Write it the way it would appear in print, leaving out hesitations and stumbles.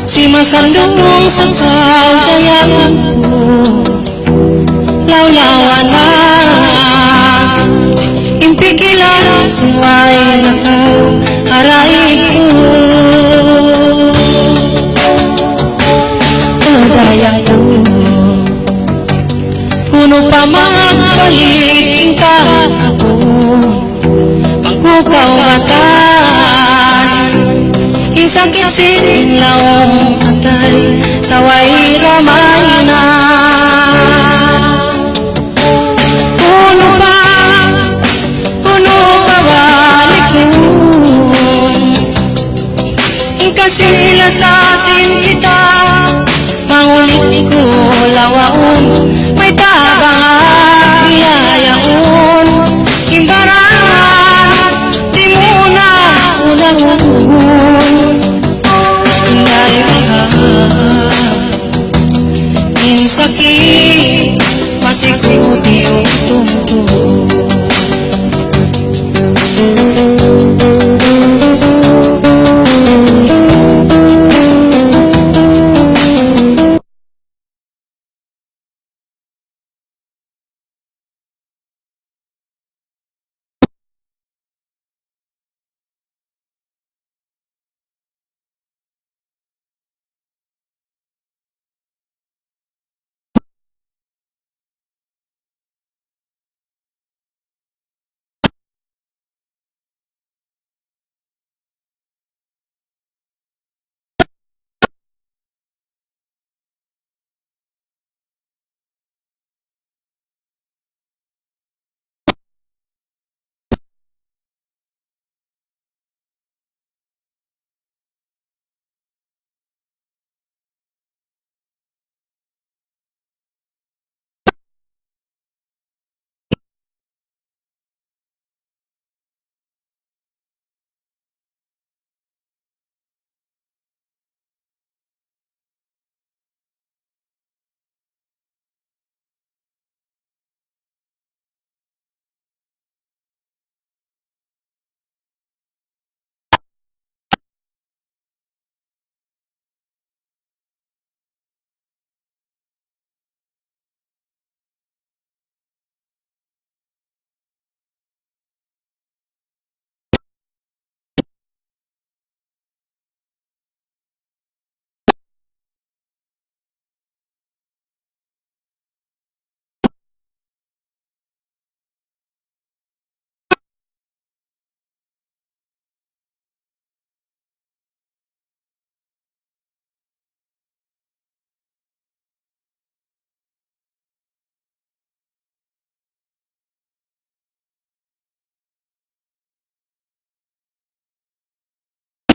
si masandung sa kagayan ko, lawlawan na impigilan sumay nakaharay ko. Kagayang ko kuno pa magpalit ka ako, pagkukawatan isakit sinlawang atay saway ramay na. Kuno pa balikon kasila sa asin kita, mangulit ko lawaon may tabang iyayaon imbaran di muna unang uun hinday mga insakit masikuti yung tungtong.